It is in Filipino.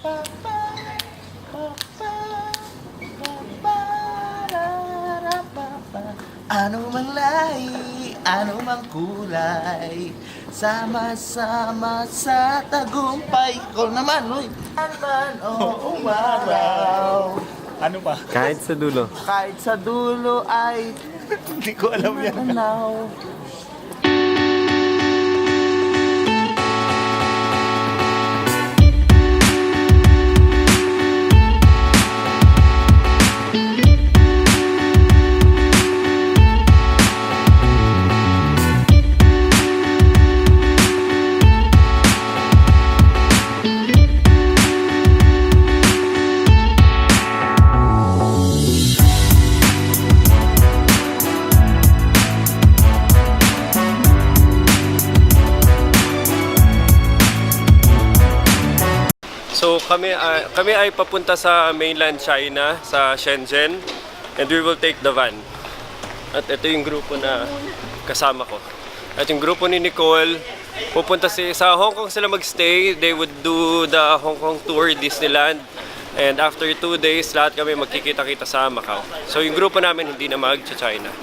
Ano mang lahi, ano mang kulay, sama-sama sa tagumpay. Ikaw naman, uy! Man o umaraw, Ano pa? Kahit sa dulo. kahit sa dulo ay Hindi ko alam yan. tanaw. So kami ay papunta sa mainland China, sa Shenzhen, and we will take the van. At ito yung grupo na kasama ko. At yung grupo ni Nicole, pupunta sa Hong Kong sila magstay. They would do the Hong Kong tour, Disneyland. And after 2 days, lahat kami magkikita-kita sa Macau. So yung grupo namin hindi na mag-China.